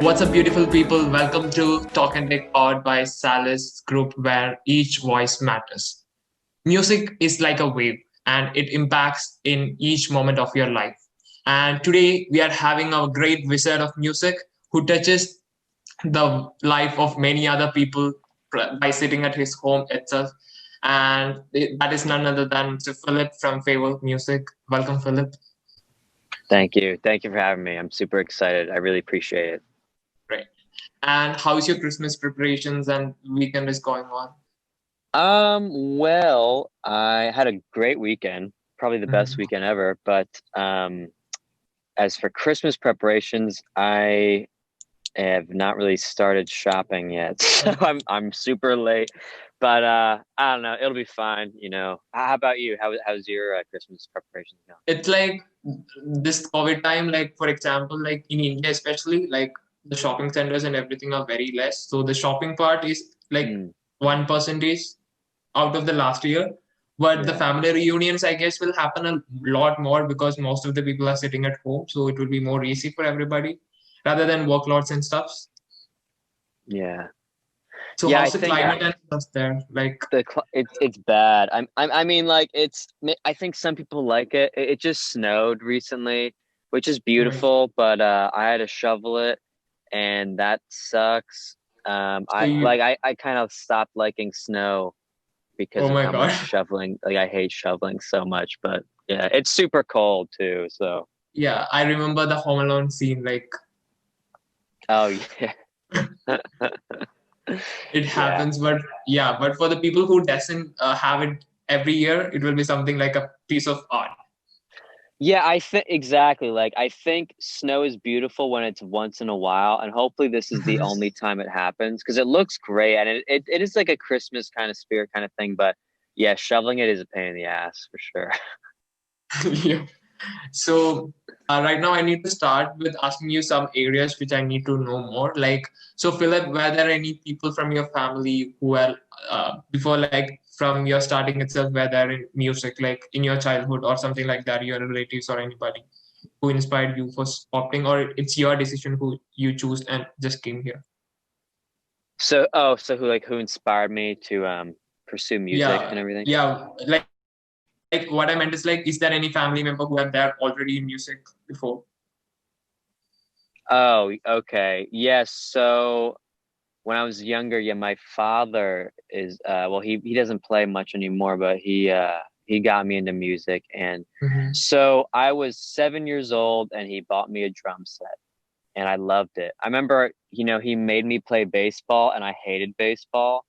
What's up, beautiful people? Welcome to Talkentic, powered by Xalis Group, where each voice matters. Music is like a wave, and it impacts in each moment of your life. And today we are having a great wizard of music who touches the life of many other people by sitting at his home itself. And that is none other than Mr. Philip from Favor Music. Welcome, Philip. Thank you. Thank you for having me. I'm super excited. I really appreciate it. Great. And how's your Christmas preparations and weekend is going on? Well, I had a great weekend, probably the best Mhm. weekend ever, but as for Christmas preparations, I have not really started shopping yet. So I'm super late, but I don't know, it'll be fine, you know. How about you? How's your Christmas preparations going? It's like this COVID time, like for example, like in India especially, like the shopping centers and everything are very less. So the shopping part is like Mm, 1% out of the last year. But the yeah. family reunions, I guess, will happen a lot more because most of the people are sitting at home. So it will be more easy for everybody rather than workloads and stuff. Yeah. So Yeah, how's I the think climate and stuff there? Like, it's bad. I mean, like I think some people like it. It just snowed recently, which is oh my, beautiful, but I had to shovel it, and that sucks. so you, I kind of stopped liking snow because oh of my how much God. shoveling. Like I hate shoveling so much, but yeah, it's super cold too. So Yeah, I remember the Home Alone scene. Like, oh yeah, it yeah. happens, but yeah, but for the people who doesn't have it every year, it will be something like a piece of art. Yeah, I think exactly. Like, I think snow is beautiful when it's once in a while, and hopefully this is the only time it happens because it looks great and it is like a Christmas kind of spirit kind of thing. But yeah, shoveling it is a pain in the ass for sure. Yeah. So right now I need to start with asking you some areas which I need to know more. Like, so Philip, were there any people from your family who were before, like from your starting itself, were there in music, like in your childhood or something like that, your relatives or anybody who inspired you for opting, or it's your decision who you choose and just came here? So who inspired me to pursue music and Yeah, everything? yeah. Like what I meant is like, is there any family member who are there already in music before? Oh, okay. Yes. So when I was younger, yeah, my father is well, he doesn't play much anymore, but he got me into music, and Hmm. so I was 7 years old, and he bought me a drum set, and I loved it. I remember, he made me play baseball, and I hated baseball.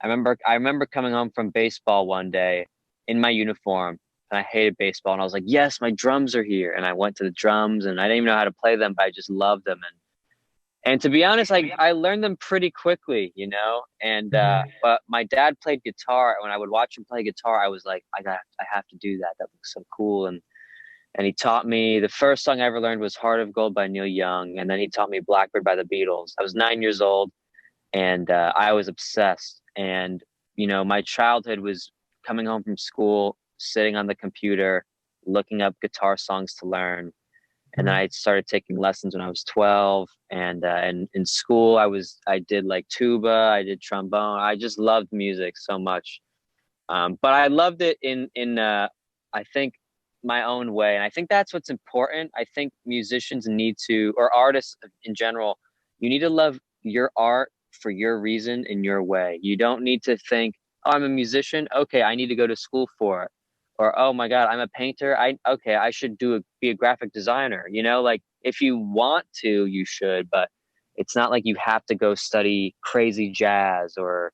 I remember coming home from baseball one day in my uniform, and I hated baseball, and I was like, yes, my drums are here, and I went to the drums, and I didn't even know how to play them, but I just loved them, and to be honest, I learned them pretty quickly, And but my dad played guitar, and when I would watch him play guitar, I was like, I have to do that. That looks so cool. And he taught me the first song I ever learned was Heart of Gold by Neil Young, and then he taught me Blackbird by the Beatles. I was 9 years old, and I was obsessed. And my childhood was coming home from school, sitting on the computer, looking up guitar songs to learn, and then I started taking lessons when I was 12. And in school, I did like tuba, I did trombone. I just loved music so much. But I loved it in I think my own way, and I think that's what's important. I think musicians need to, or artists in general, you need to love your art for your reason in your way. You don't need to think, oh, I'm a musician, okay, I need to go to school for it, or oh my God, I'm a painter, I should be a graphic designer. Like if you want to, you should, but it's not like you have to go study crazy jazz or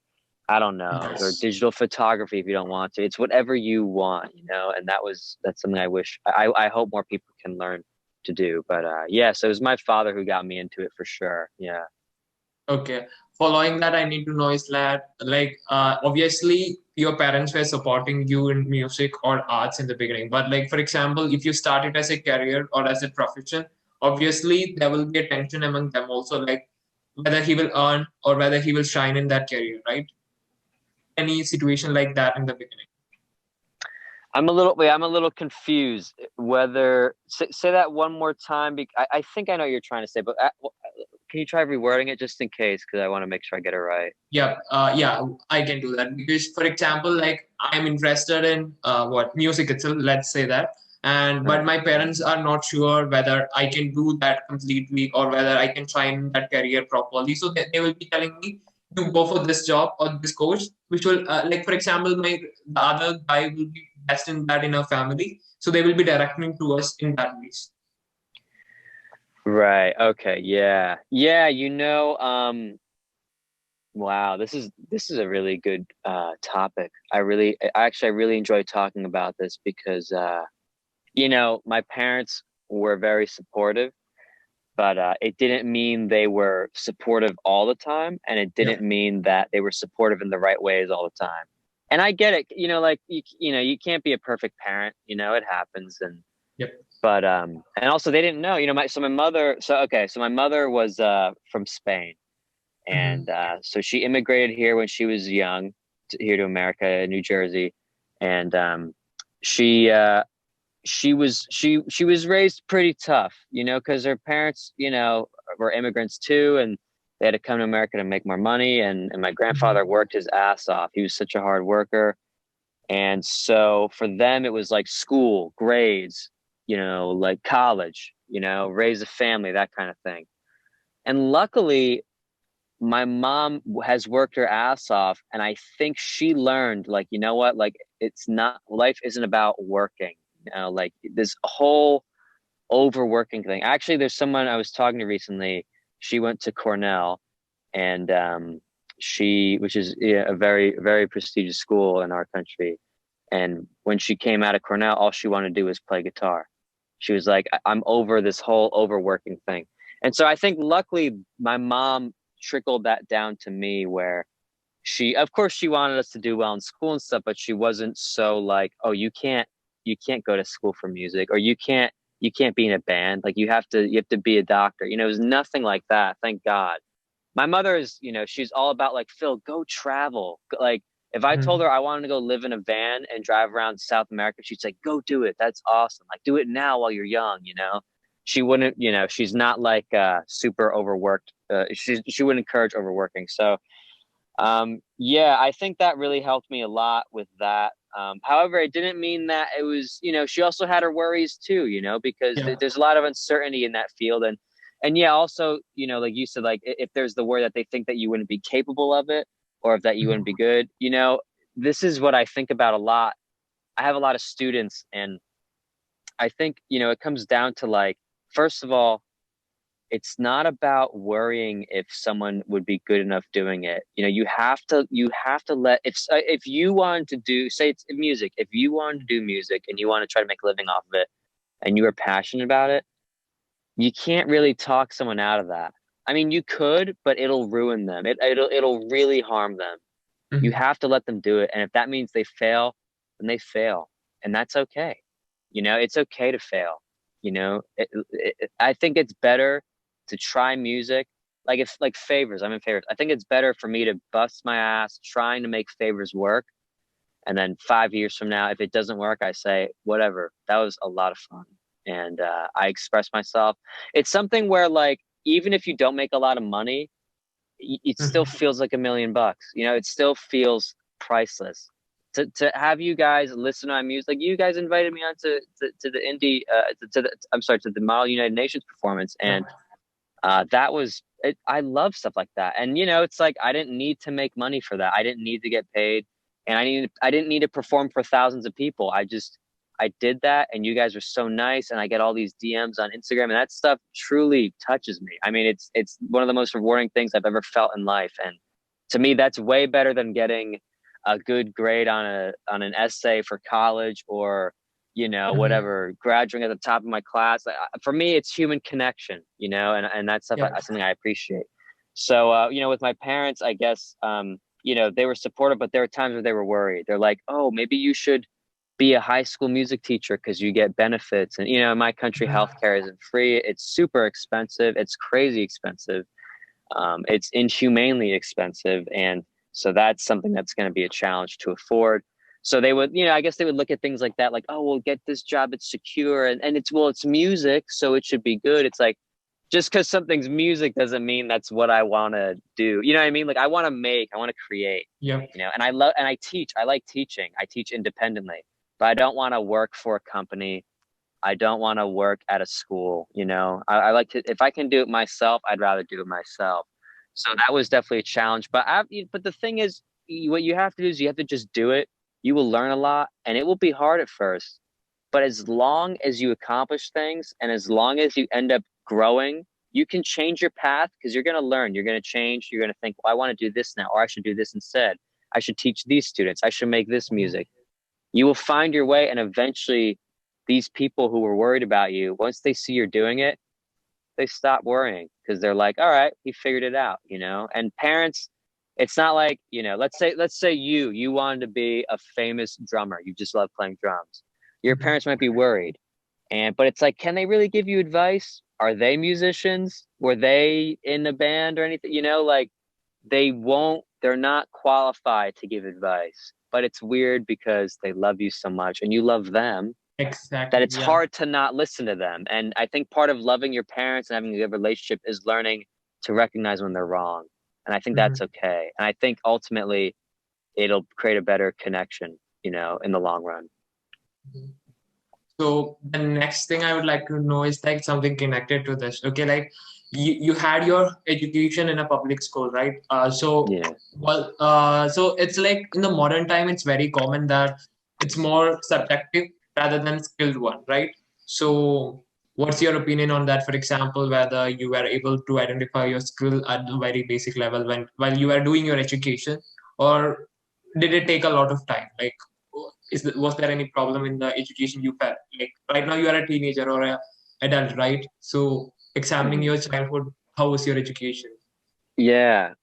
I don't know, or Yes. digital photography if you don't want to. It's whatever you want, and that's something I hope more people can learn to do. But yeah, so it was my father who got me into it for sure. Yeah. Okay. Following that, I need to know is that, like, obviously your parents were supporting you in music or arts in the beginning, but like, for example, if you start it as a career or as a profession, obviously there will be a tension among them also, like whether he will earn or whether he will shine in that career, right? Any situation like that in the beginning. I'm a little confused. Say that one more time. I think I know what you're trying to say, but can you try rewording it just in case? Because I want to make sure I get it right. Yeah, yeah, I can do that because, for example, like I'm interested in what music itself, let's say that, and but Uh-huh. my parents are not sure whether I can do that completely or whether I can try in that career properly. So they will be telling me to go for this job or this course, which will, like for example, the other guy will be best in that in our family, so they will be directing to us in that ways. Right. Okay. Yeah. Yeah. Wow, this is a really good topic. I really enjoy talking about this because my parents were very supportive, but it didn't mean they were supportive all the time, and it Yeah. didn't mean that they were supportive in the right ways all the time. And I get it, like you can't be a perfect parent, it happens, and Yep. but and also they didn't know, my mother, so my mother was from Spain, Hmm. and so she immigrated here when she was young, here to America, New Jersey, and she she was raised pretty tough, because her parents, were immigrants too, and they had to come to America to make more money. And my grandfather Hmm. worked his ass off. He was such a hard worker, and so for them it was like school, grades, like college, raise a family, that kind of thing. And luckily, my mom has worked her ass off, and I think she learned, like, you know what, like, it's not, life isn't about working, like this whole overworking thing. Actually, there's someone I was talking to recently. She went to Cornell, and which is, yeah, a very, very prestigious school in our country. And when she came out of Cornell, all she wanted to do was play guitar. She was like, I'm over this whole overworking thing. And so I think luckily my mom trickled that down to me, where of course she wanted us to do well in school and stuff, but she wasn't so like, oh, you can't go to school for music, or you can't be in a band. Like, you have to be a doctor. It was nothing like that. Thank God. My mother is, she's all about like, Phil, go travel. Like, if I told Hmm. her I wanted to go live in a van and drive around South America, she'd say, go do it. That's awesome. Like, do it now while you're young. She wouldn't, she's not like super overworked. She wouldn't encourage overworking. So yeah, I think that really helped me a lot with that. However, it didn't mean that it was, she also had her worries too, because Yeah. there's a lot of uncertainty in that field. And yeah, also, like you said, like, if there's the word that they think that you wouldn't be capable of it, or if that you wouldn't be Mhm. good, this is what I think about a lot. I have a lot of students, and I think, it comes down to, like, first of all, it's not about worrying if someone would be good enough doing it. You have to let, if you want to do, say it's music, if you want to do music and you want to try to make a living off of it, and you are passionate about it, you can't really talk someone out of that. I mean, you could, but it'll ruin them. It'll really harm them. You Mhm. have to let them do it, and if that means they fail, then they fail, and that's okay. It's okay to fail. I think it's better to try music. Like, if, like, Favors, I'm in Favors. I think it's better for me to bust my ass trying to make Favors work, and then 5 years from now, if it doesn't work, I say, whatever, that was a lot of fun, and I express myself. It's something where, like, even if you don't make a lot of money, it still Mhm. feels like $1 million. It still feels priceless. To have you guys listen to my music, like, you guys invited me on to the indie, I'm sorry, to the Model United Nations performance, Yeah. and that was it. I love stuff like that, and it's like, I didn't need to make money for that. I didn't need to get paid, and I didn't need to perform for thousands of people. I did that, and you guys are so nice, and I get all these DMs on Instagram, and that stuff truly touches me. I mean, it's one of the most rewarding things I've ever felt in life, and to me, that's way better than getting a good grade on an essay for college, or Mhm. whatever, graduating at the top of my class. For me, it's human connection, and that's stuff, Yeah. something I appreciate. So, with my parents, I guess, they were supportive, but there were times where they were worried. They're like, oh, maybe you should be a high school music teacher because you get benefits. And, in my country, Mhm. healthcare isn't free. It's super expensive. It's crazy expensive. It's inhumanely expensive. And so that's something that's going to be a challenge to afford. So they would, I guess they would look at things like that, like, oh, we'll get this job, it's secure. And it's, well, it's music, so it should be good. It's like, just because something's music doesn't mean that's what I want to do. You know what I mean? Like I want to make, I want to create, Yep. and I love, and I teach. I like teaching. I teach independently, but I don't want to work for a company. I don't want to work at a school. I like to, if I can do it myself, I'd rather do it myself. So that was definitely a challenge. But the thing is, what you have to do is you have to just do it. You will learn a lot, and it will be hard at first. But as long as you accomplish things and as long as you end up growing, you can change your path because you're going to learn. You're going to change. You're going to think, well, I want to do this now, or I should do this instead. I should teach these students. I should make this music. You will find your way. And eventually, these people who were worried about you, once they see you're doing it, they stop worrying because they're like, all right, he figured it out, And parents, it's not like, let's say you wanted to be a famous drummer. You just love playing drums. Your parents might be worried. But it's like, can they really give you advice? Are they musicians? Were they in the band or anything? Like they're not qualified to give advice. But it's weird because they love you so much and you love them that Exactly. it's Yeah. hard to not listen to them. And I think part of loving your parents and having a good relationship is learning to recognize when they're wrong. And I think that's Mhm. okay. And I think ultimately it'll create a better connection, in the long run. So the next thing I would like to know is like something connected to this. Okay, like you had your education in a public school, right? Yeah. So it's like in the modern time, it's very common that it's more subjective rather than skilled one, right? So what's your opinion on that? For example, whether you were able to identify your skill at the very basic level while you were doing your education, or did it take a lot of time? Like was there any problem in the education you felt? Like right now you are a teenager or a adult, right? So examining Mhm. your childhood, how was your education? Yeah.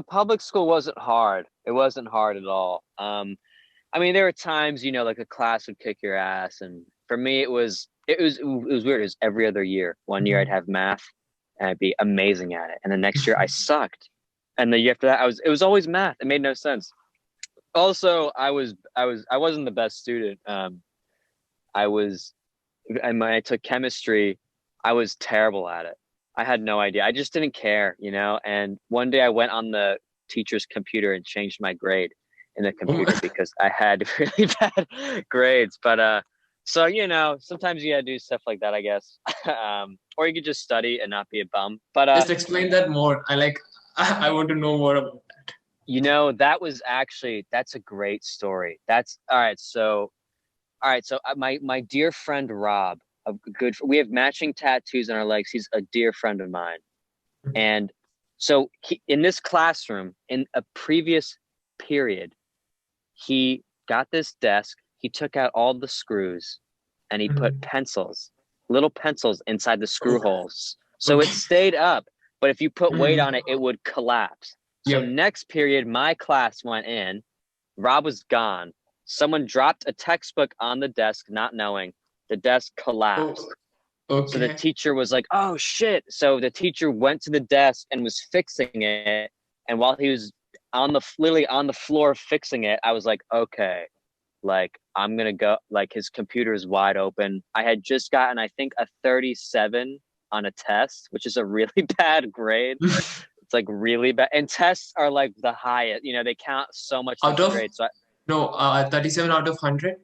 Public school wasn't hard. It wasn't hard at all. I mean, there were times, like a class would kick your ass, and for me, it was weird. It was every other year. One year I'd Mhm. have math, and I'd be amazing at it, and the next year I sucked, and the year after that, it was always math. It made no sense. Also, I wasn't the best student. I was, and when I took chemistry, I was terrible at it. I had no idea. I just didn't care, And one day I went on the teacher's computer and changed my grade in the computer because I had really bad grades. So sometimes you gotta do stuff like that, I guess. Or you could just study and not be a bum. Just explain that more. I like. I want to know more about that. That's a great story. That's all right. So my dear friend Rob, we have matching tattoos on our legs. He's a dear friend of mine. And so in this classroom, in a previous period, he got this desk. He took out all the screws and he put Mhm. little pencils inside the screw Oh, holes. So it okay. stayed up, but if you put weight on Mhm. it, it would collapse. So Yep. next period, my class went in. Rob was gone. Someone dropped a textbook on the desk, not knowing. The desk Oh, collapsed. So the okay. teacher was like, "Oh shit!" So the teacher went to the desk and was fixing it. And while he was literally on the floor fixing it, I was like, "Okay, like I'm gonna go." Like his computer is wide open. I had just gotten, I think, a 37 on a test, which is a really bad grade. It's like really bad. And tests are like the highest. They count so much Out against of grades. So 37 out of 100.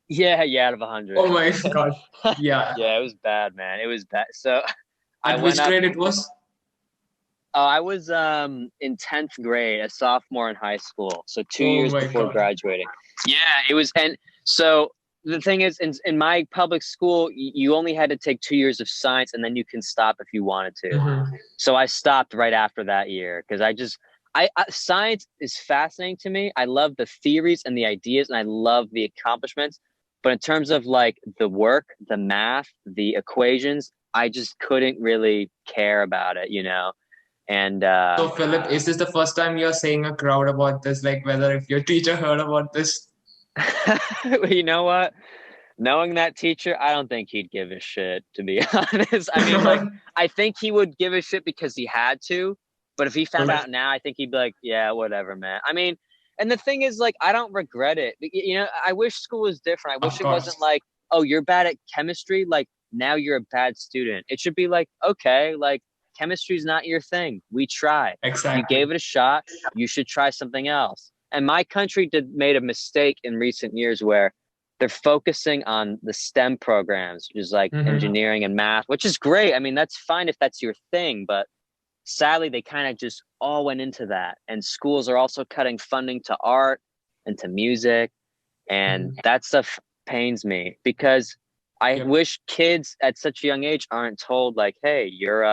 yeah, out of 100. Oh my God. Yeah. Yeah, it was bad, man. It was bad. So I At went which up. grade it was? Oh, I was in 10th grade, a sophomore in high school, so two Oh years my before God. graduating. Yeah, it was. And so the thing is, in my public school, you only had to take 2 years of science, and then you can stop if you wanted to. Mhm. So I stopped right after that year because I science is fascinating to me. I love the theories and the ideas, and I love the accomplishments. But in terms of like the work, the math, the equations, I just couldn't really care about it. And So, Philip, is this the first time you're saying a crowd about this? Like, whether if your teacher heard about this? you know what? Knowing that teacher, I don't think he'd give a shit, to be honest. I mean, like, I think he would give a shit because he had to. But if he found Okay. out now, I think he'd be like, yeah, whatever, man. I mean, and the thing is, like, I don't regret it. I wish school was different. I wish Of it wasn't course. like, oh, you're bad at chemistry. Like, now you're a bad student. It should be like, okay, like chemistry's not your thing. We try. You Exactly. gave it a shot. You should try something else. And my country made a mistake in recent years where they're focusing on the STEM programs, which is like Hmm. engineering and math, which is great. I mean, that's fine if that's your thing, but sadly, they kind of just all went into that. And schools are also cutting funding to art and to music. And Hmm. that stuff pains me because I Yep. wish kids at such a young age aren't told like, hey, you're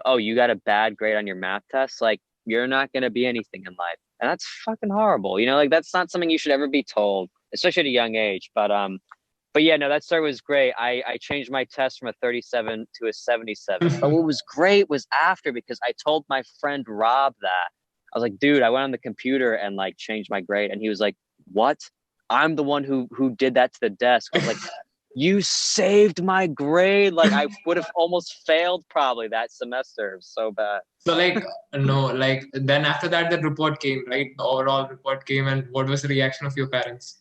oh, you got a bad grade on your math test. Like, you're not going to be anything in life. And that's fucking horrible. Like that's not something you should ever be told, especially at a young age. But yeah, no, that story was great. I changed my test from a 37 to a 77. But what was great was after, because I told my friend Rob that. I was like, dude, I went on the computer and like changed my grade. And he was like, what? I'm the one who did that to the desk. I was like, you saved my grade. Like I would have almost failed probably that semester. It was so bad. So like no, like then after that the report came, right? The overall report came, and what was the reaction of your parents?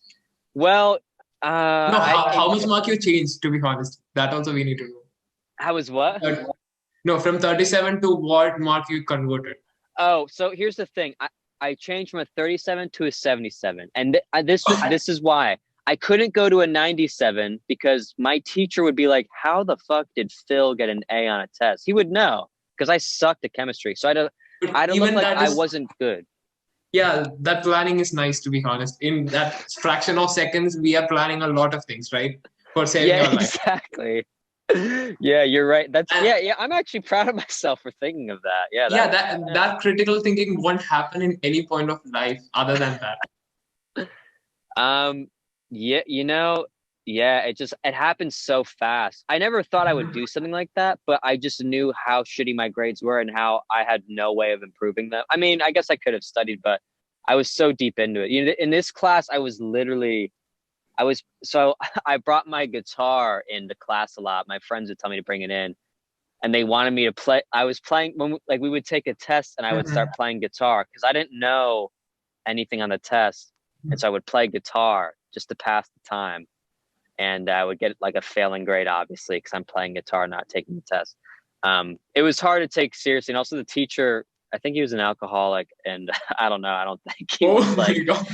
Well, No, I how much mark you changed, to be honest? That also we need to I was what? know. No, from 37 to what mark you converted? Oh, so here's the thing. I changed from a 37 to a 77. And this is why. I couldn't go to a 97 because my teacher would be like, "How the fuck did Phil get an A on a test?" He would know because I sucked at chemistry. So But I'd look even like that I is, wasn't good. yeah, that planning is nice, to be honest. In that fraction of seconds, we are planning a lot of things, right? For saving Yeah, your life. exactly. Yeah, you're right. That's And yeah. I'm actually proud of myself for thinking of that. Yeah, yeah, that that critical thinking won't happen in any point of life other than that. Um, yeah, yeah, it happened so fast. I never thought I would do something like that, but I just knew how shitty my grades were and how I had no way of improving them. I mean, I guess I could have studied, but I was so deep into it. In this class, I was so I brought my guitar into class a lot. My friends would tell me to bring it in, and they wanted me to play. I was playing when like we would take a test, and I would start Mhm. playing guitar because I didn't know anything on the test. And so I would play guitar just to pass the time. And I would get like a failing grade, obviously, because I'm playing guitar, not taking the test. It was hard to take seriously. And also the teacher, I think he was an alcoholic. And I don't know. I don't think he Oh was like, my God.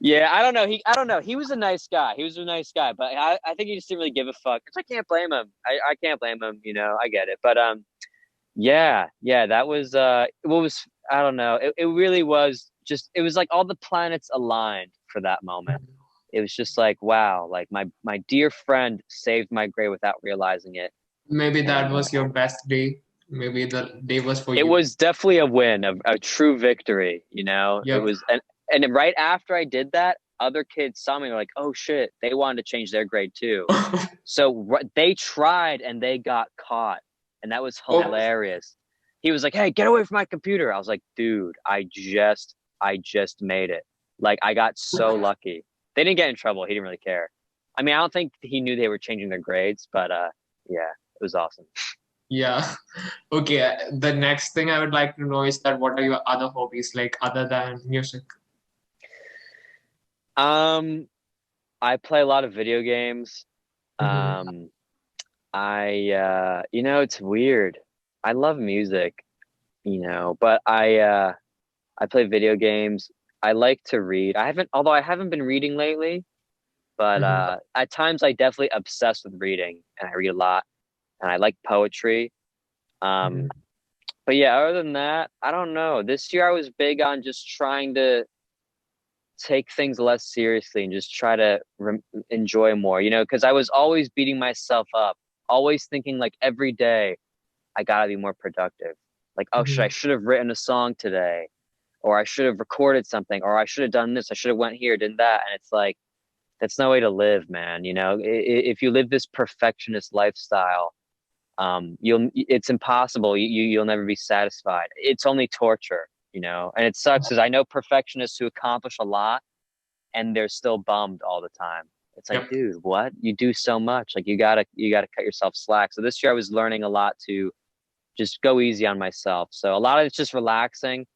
yeah, I don't know. He was a nice guy. He was a nice guy, but I think he just didn't really give a fuck. Which I can't blame him. I can't blame him. I get it. But yeah, that was what was I don't know. It really was just it was like all the planets aligned for that moment. It was just like, wow, like my dear friend saved my grade without realizing it. Maybe that And was your best day. Maybe the day was for it you. was definitely a win, a true victory. It Yep. was and right after I did that, other kids saw me and were like, oh shit, they wanted to change their grade too. So they tried and they got caught. And that was Oh, hilarious. He was like, "Hey, get away from my computer." I was like, "Dude, I just made it. Like I got so lucky." They didn't get in trouble. He didn't really care. I mean, I don't think he knew they were changing their grades, but yeah, it was awesome. yeah. Okay. The next thing I would like to know is that what are your other hobbies like other than music? Um, I play a lot of video games. Hmm. Um, it's weird. I love music, but I play video games. I like to read. Although I haven't been reading lately, but Hmm. at times I definitely obsess with reading and I read a lot and I like poetry. Hmm. Um, but yeah, other than that, I don't know. This year I was big on just trying to take things less seriously and just try to enjoy more, because I was always beating myself up, always thinking like every day I gotta be more productive. Like, oh, I Hmm. should have written a song today, or I should have recorded something, or I should have done this, I should have went here, did that, and it's like that's no way to live, man. If you live this perfectionist lifestyle, it's impossible. You'll never be satisfied. It's only torture, and it sucks because I know perfectionists who accomplish a lot and they're still bummed all the time. It's like, Yep. dude, what? You do so much. Like you gotta cut yourself slack. So this year I was learning a lot to just go easy on myself. So a lot of it's just relaxing.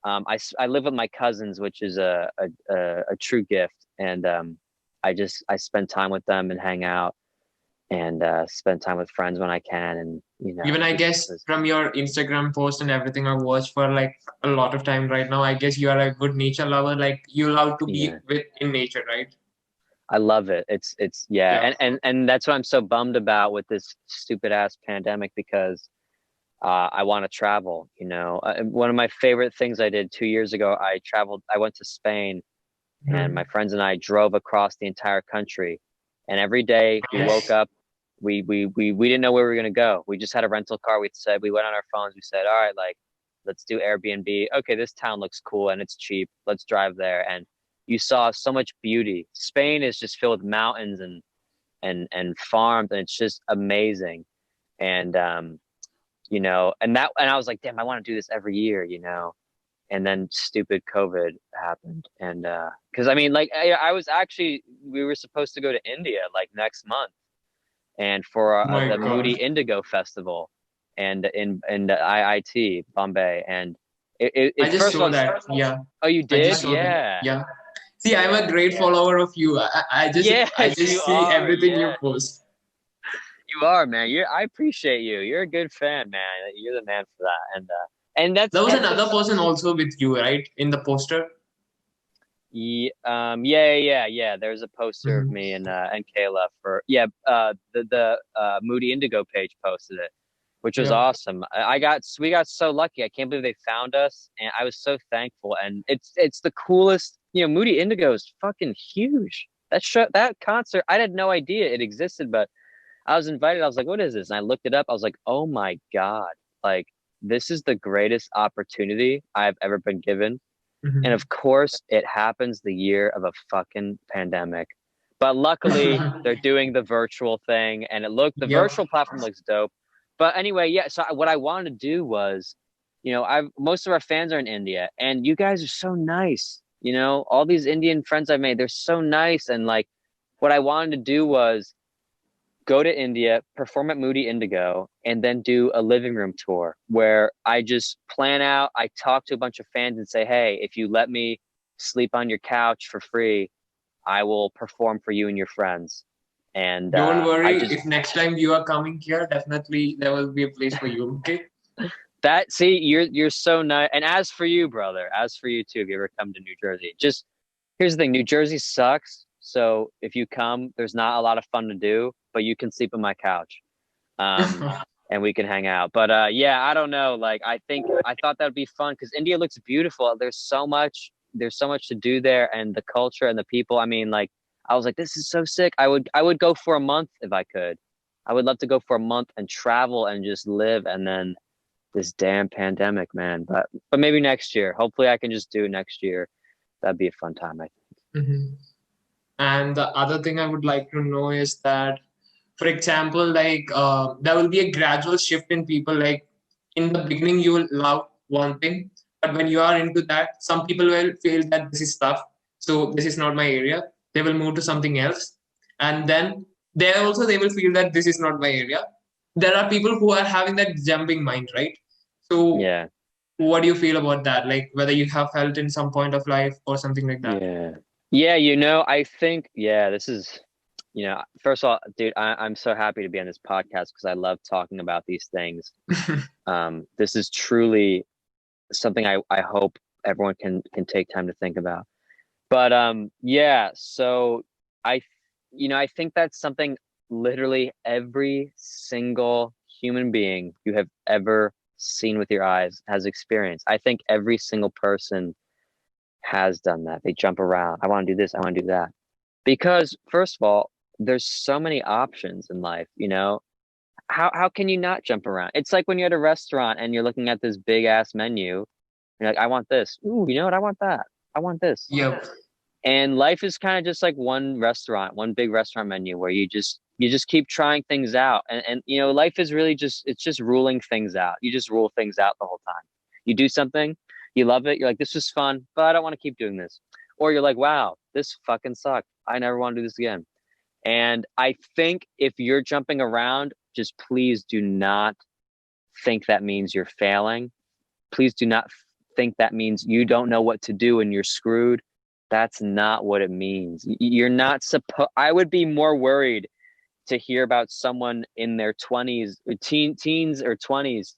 I live with my cousins, which is a true gift, and I spend time with them and hang out. and spend time with friends when I can, and Even I just guess from your Instagram post and everything I watch for like a lot of time right now, I guess you are a good nature lover. Like you love to be yeah. with in nature, right? I love it. It's yeah, Yeah. and that's what I'm so bummed about with this stupid ass pandemic, because I want to travel. One of my favorite things I did 2 years ago, I traveled. I went to Spain, and my Mhm. friends and I drove across the entire country. And every day we woke Nice. up, we didn't know where we were gonna go. We just had a rental car. We went on our phones. We said, all right, like let's do Airbnb. Okay, this town looks cool and it's cheap. Let's drive there. And you saw so much beauty. Spain is just filled with mountains and farms, and it's just amazing. And and I was like, damn, I want to do this every year. And then stupid COVID happened. And because I mean, like I was actually, we were supposed to go to India like next month, and for My the Moody God. Indigo Festival, and in the IIT Bombay. And I it just first of saw all, that. Yeah. oh, you I just did? saw that. Yeah. Yeah. See, I'm a Yeah. great follower of you. I Yes, you just see are. everything you Yeah, post. you are, man. I appreciate you. You're a good fan, man. You're the man for that. And There was that's the another person also with you, right? In the poster. yeah. There's a poster of Hmm. me and Kayla for the Moody Indigo page posted it, which was Yeah. awesome. We got so lucky. I can't believe they found us, and I was so thankful. And it's the coolest. Moody Indigo is fucking huge. That concert, I had no idea it existed, but I was invited. I was like, what is this? And I looked it up. I was like, oh my God, like this is the greatest opportunity I've ever been given. And Hmm. of course, it happens the year of a fucking pandemic. But luckily, they're doing the virtual thing, and the Yep. virtual platform looks dope. But anyway, yeah. So what I wanted to do was, I most of our fans are in India, and you guys are so nice. All these Indian friends I've made, they're so nice. And like, what I wanted to do was go to India, perform at Moody Indigo, and then do a living room tour where I just plan out. I talk to a bunch of fans and say, hey, if you let me sleep on your couch for free, I will perform for you and your friends. And Don't I worry. just, If next time you are coming here, definitely there will be a place for you. Okay. see, you're so nice. And as for you, brother, as for you too, if you ever come to New Jersey, just here's the thing, New Jersey sucks. So if you come, there's not a lot of fun to do, but you can sleep on my couch. Um, and we can hang out. But yeah, I don't know. Like I thought that would be fun because India looks beautiful. There's so much to do there, and the culture and the people. I mean, like I was like, this is so sick. I would go for a month if I could. I would love to go for a month and travel and just live. And then this damn pandemic, man. But maybe next year. Hopefully, I can just do it next year. That'd be a fun time, I think. Mhm. And the other thing I would like to know is that, for example, like there will be a gradual shift in people. Like in the beginning, you will love one thing, but when you are into that, some people will feel that this is tough, so this is not my area. They will move to something else, and then they will feel that this is not my area. There are people who are having that jumping mind, right? So, Yeah. what do you feel about that? Like whether you have felt in some point of life or something like that. Yeah. Yeah, I think, this is, first of all, dude, I'm so happy to be on this podcast because I love talking about these things. This is truly something I hope everyone can take time to think about. But yeah, so I, I think that's something literally every single human being you have ever seen with your eyes has experienced. I think every single person has done that. They jump around. I want to do this. I want to do that. Because first of all, there's so many options in life. How can you not jump around? It's like when you're at a restaurant and you're looking at this big ass menu. You're like, I want this. Ooh, you know what? I want that. I want this. Yep. And life is kind of just like one restaurant, one big restaurant menu where you just keep trying things out. And life is really it's just ruling things out. You just rule things out the whole time. You do something, you love it, you're like, this was fun, but I don't want to keep doing this. Or you're like, wow, this fucking sucked. I never want to do this again. And I think if you're jumping around, just please do not think that means you're failing. Please do not think that means you don't know what to do and you're screwed. That's not what it means. You're not supposed. I would be more worried to hear about someone in their 20s, teens or 20s,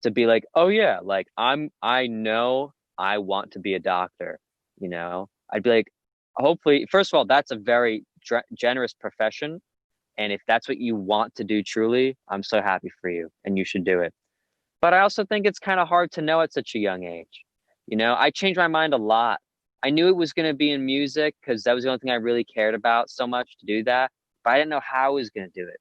to be like, oh yeah, like I know I want to be a doctor, you know. I'd be like, hopefully, first of all, that's a very generous profession, and if that's what you want to do truly, I'm so happy for you, and you should do it. But I also think it's kind of hard to know at such a young age. You know, I changed my mind a lot. I knew it was going to be in music because that was the only thing I really cared about so much to do that, but I didn't know how I was going to do it.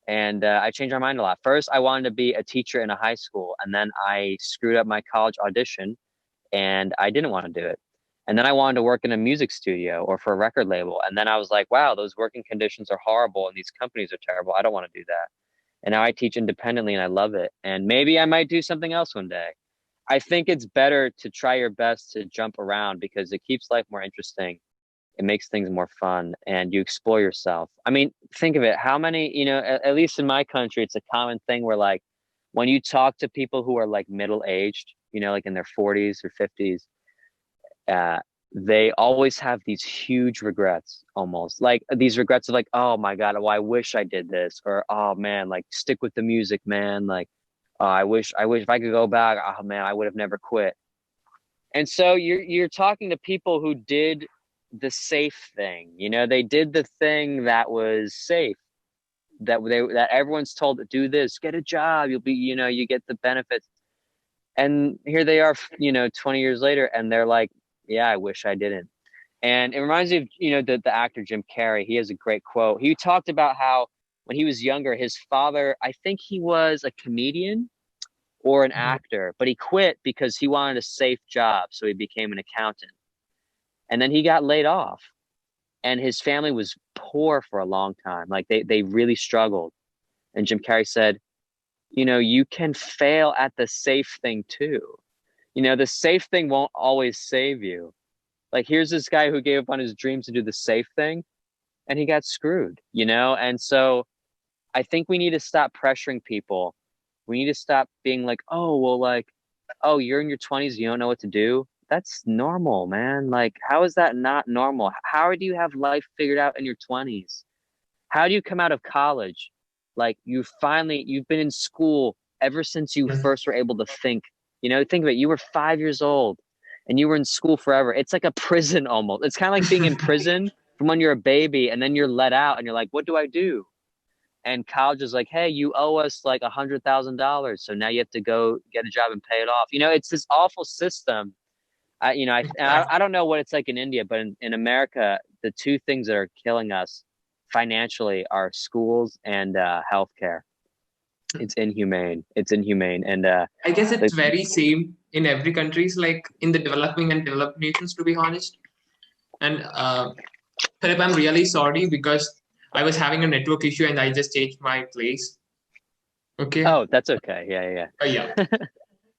And I changed my mind a lot. First, I wanted to be a teacher in a high school, and then I screwed up my college audition and I didn't want to do it. And then I wanted to work in a music studio or for a record label. And then I was like, wow, those working conditions are horrible and these companies are terrible. I don't want to do that. And now I teach independently and I love it. And maybe I might do something else one day. I think it's better to try your best to jump around because it keeps life more interesting. It makes things more fun and you explore yourself. I mean, think of it. How many, you know, at least in my country, it's a common thing where like when you talk to people who are like middle aged, you know, like in their 40s or 50s, uh, they always have these huge regrets, almost like these regrets of like, oh my God, well, I wish I did this, or oh man, like stick with the music, man. Like, I wish if I could go back, oh man, I would have never quit. And so you're talking to people who did the safe thing. You know, they did the thing that was safe, that everyone's told to do this, get a job, you'll be, you know, you get the benefits. And here they are, you know, 20 years later, and they're like, yeah, I wish I didn't. And it reminds me of, you know, the actor Jim Carrey. He has a great quote. He talked about how when he was younger, his father, I think he was a comedian or an actor, but he quit because he wanted a safe job. So he became an accountant. And then he got laid off. And his family was poor for a long time. Like they really struggled. And Jim Carrey said, you know, you can fail at the safe thing too. You know, the safe thing won't always save you. Like here's this guy who gave up on his dreams to do the safe thing and he got screwed, you know? And so I think we need to stop pressuring people. We need to stop being like, oh, well, like, oh, you're in your 20s, you don't know what to do. That's normal, man. Like, how is that not normal? How do you have life figured out in your 20s? How do you come out of college? Like, you've been in school ever since you first were able to think. You know, think of it. You were 5 years old and you were in school forever. It's like a prison almost. It's kind of like being in prison from when you're a baby and then you're let out and you're like, what do I do? And college is like, hey, you owe us like $100,000. So now you have to go get a job and pay it off. You know, it's this awful system. I don't know what it's like in India, but in America, the two things that are killing us financially are schools and healthcare. It's inhumane. It's inhumane. And I guess it's very same in every countries, like in the developing and developed nations, to be honest. And Philip, I'm really sorry because I was having a network issue and I just changed my place. Okay. Oh, that's okay. Yeah. Yeah.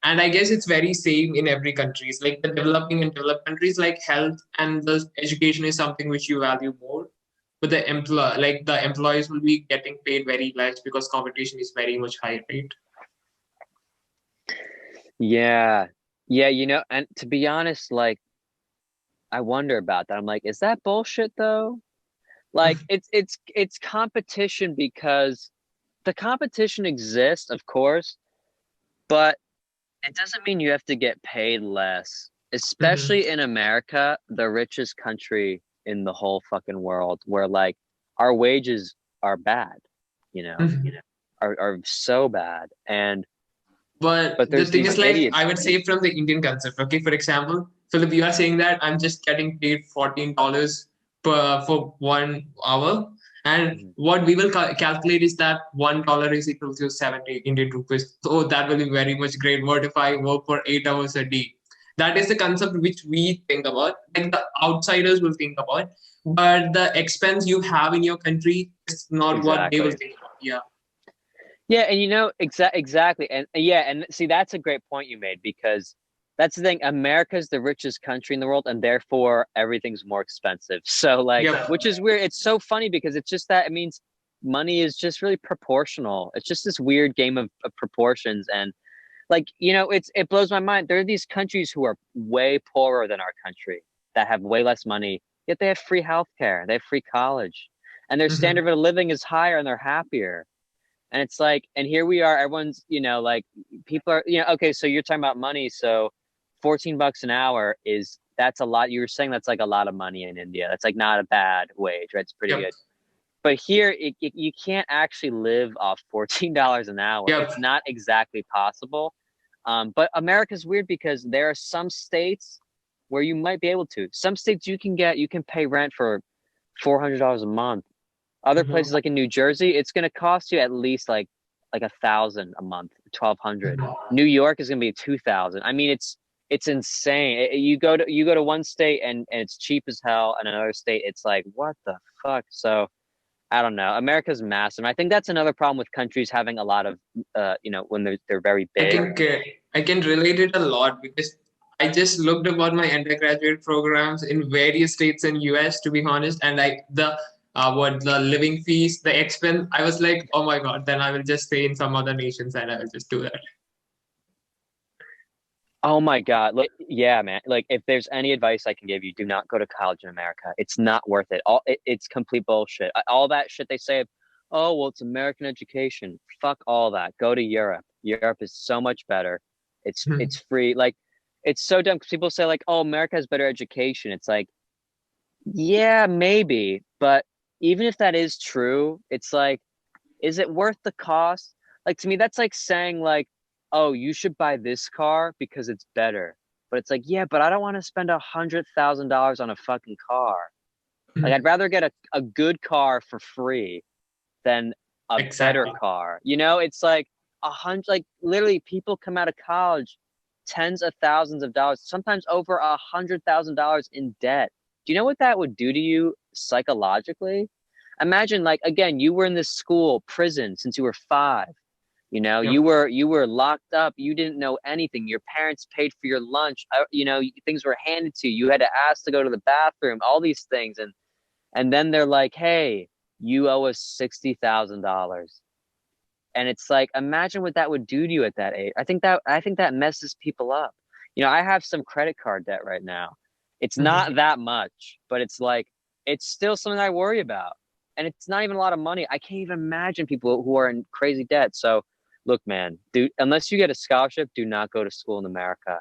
And I guess it's very same in every countries. Like the developing and developed countries, like health and the education is something which you value more. But the employees will be getting paid very less because competition is very much high rate. Yeah. Yeah, you know, and to be honest, like I wonder about that. I'm like, is that bullshit though? Like it's competition because the competition exists, of course, but it doesn't mean you have to get paid less, especially in America, the richest country in the whole fucking world, where like our wages are bad, you know, are so bad. But the there's thing these is, like, idiots. I would say from the Indian concept, okay, for example, Philip, you are saying that I'm just getting paid $14 for 1 hour. And what we will calculate is that $1 is equal to 70 Indian rupees. So that will be very much great. What if I work for 8 hours a day? That is the concept which we think about, like the outsiders will think about. But the expense you have in your country is not what they will think about. Yeah. Yeah, and you know exactly, and yeah, and see that's a great point you made because that's the thing. America's the richest country in the world, and therefore everything's more expensive. So like, Yep. which is weird. It's so funny because it's just that it means money is just really proportional. It's just this weird game of proportions, and like you know, it blows my mind. There are these countries who are way poorer than our country that have way less money, yet they have free healthcare, they have free college. and their Hmm. standard of living is higher and they're happier. And it's like, and here we are, everyone's, like people are, okay, so you're talking about money. So 14 bucks an hour that's a lot. You were saying that's like a lot of money in India. That's like not a bad wage, right? It's pretty Yep. good. But here, you can't actually live off $14 an hour. Yep. It's not exactly possible. But America's weird because there are some states where you might be able to. Some states you can pay rent for $400 a month. Other Hmm. places like in New Jersey, it's going to cost you at least like 1,000 a month, 1,200. New York is going to be 2,000. I mean, it's insane. You go to one state and it's cheap as hell, and another state it's like what the fuck. So I don't know. America's massive. I think that's another problem with countries having a lot of when they're very I big. can I can relate it a lot because I just looked about my undergraduate programs in various states in US, to be honest, and like what the living fees, the expense, I was like, oh my god, then I will just stay in some other nations and I will just do that. Oh my God. Like, yeah, man. Like, if there's any advice I can give you, do not go to college in America. It's not worth it. It's complete bullshit. All that shit they say, oh, well, it's American education. Fuck all that. Go to Europe. Europe is so much better. It's free. Like, it's so dumb because people say like, oh, America has better education. It's like, yeah, maybe, but even if that is true, it's like, is it worth the cost? Like to me, that's like saying like, oh, you should buy this car because it's better. But it's like, yeah, but I don't want to spend $100,000 on a fucking car. Like I'd rather get a good car for free than a better Exactly. car. It's like like literally people come out of college tens of thousands of dollars, sometimes over $100,000 in debt. Do you know what that would do to you psychologically? Imagine like again, you were in this school, prison since you were 5. Yep. You were locked up. You didn't know anything. Your parents paid for your lunch. Things were handed to you. You had to ask to go to the bathroom. All these things, and then they're like, "Hey, you owe us $60,000." And it's like, imagine what that would do to you at that age. I think that messes people up. I have some credit card debt right now. It's not that much, but it's like it's still something I worry about. And it's not even a lot of money. I can't even imagine people who are in crazy debt. So look, man, dude, unless you get a scholarship, do not go to school in America.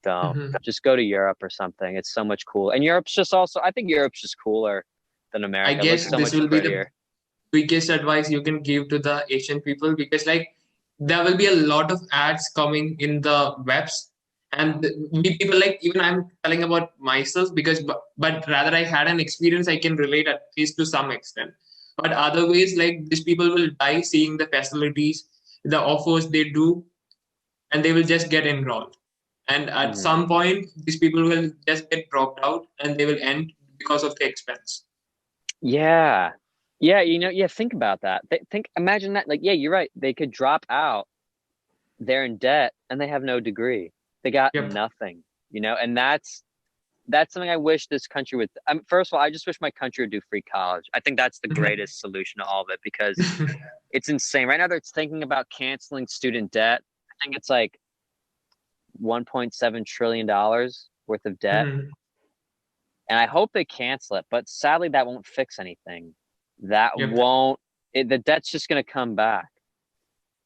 Don't. Just go to Europe or something. It's so much cool. And Europe's just also, I think Europe's just cooler than I America. It looks guess so this much will be the prettier. biggest advice you can give to the Asian people because like there will be a lot of ads coming in the webs and we people like even I'm telling about myself because but rather I had an experience I can relate at least to some extent. But other ways like these people will die seeing the facilities, the offers they do, and they will just get enrolled. And at Mhm. some point, these people will just get dropped out and they will end because of the expense. Yeah. Yeah, yeah, think about that. Imagine that. Like, yeah, you're right. They could drop out, they're in debt, and they have no degree. They got Yep. nothing, and that's something I wish this country would. First of all, I just wish my country would do free college. I think that's the greatest solution to all of it because it's insane. Right now, they're thinking about canceling student debt. I think it's like $1.7 trillion worth of debt. And I hope they cancel it, but sadly, that won't fix anything. That Yep. won't. The debt's just going to come back.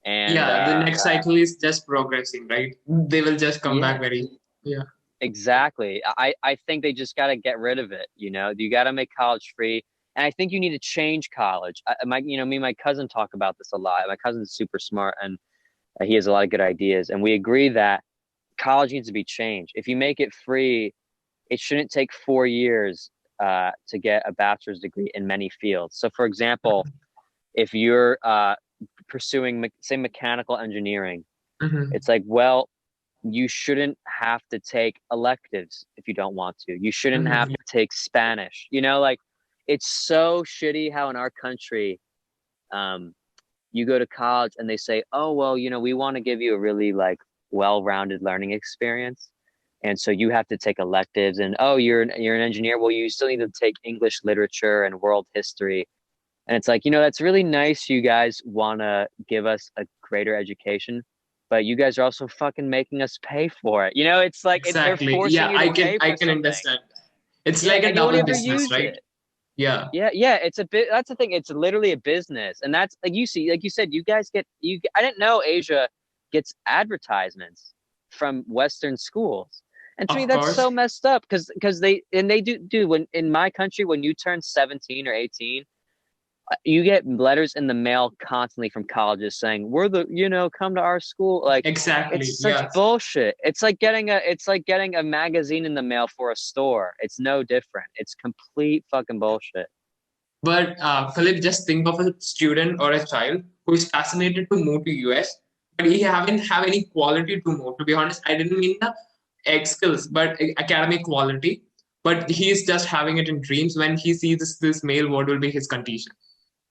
And Yeah, the next cycle is just progressing, right? They will just come yeah, back very, yeah. exactly. I think they just got to get rid of it. You got to make college free. And I think you need to change college. Me and my cousin talk about this a lot. My cousin's super smart and he has a lot of good ideas. And we agree that college needs to be changed. If you make it free, it shouldn't take 4 years to get a bachelor's degree in many fields. So, for example, if you're pursuing, say, mechanical engineering, Hmm. it's like, well, you shouldn't have to take electives if you don't want to. You shouldn't have Hmm. to take Spanish. Like it's so shitty how in our country, um, you go to college and they say, oh, well, we want to give you a really like well-rounded learning experience. And so you have to take electives and oh, you're an engineer. Well, you still need to take English literature and world history. And it's like, that's really nice. You guys want to give us a greater education, but you guys are also fucking making us pay for it. It's like they're Exactly. forcing Yeah, you to I can pay I for can something. understand. It's Yeah, like a and you won't double ever business, use right? it. Yeah, Yeah, it's a bit. That's the thing. It's literally a business, and that's like like you said, you guys get you. I didn't know Asia gets advertisements from Western schools, and to me of that's course. so messed up because they do when in my country when you turn 17 or 18, you get letters in the mail constantly from colleges saying we're the come to our school. Like Exactly. it's such Yes. bullshit. It's like getting a magazine in the mail for a store. It's no different. It's complete fucking bullshit. But Philip, just think of a student or a child who is fascinated to move to US, but he haven't have any quality to move. To be honest, I didn't mean the egg skills, but academic quality. But he is just having it in dreams when he sees this mail. What will be his condition?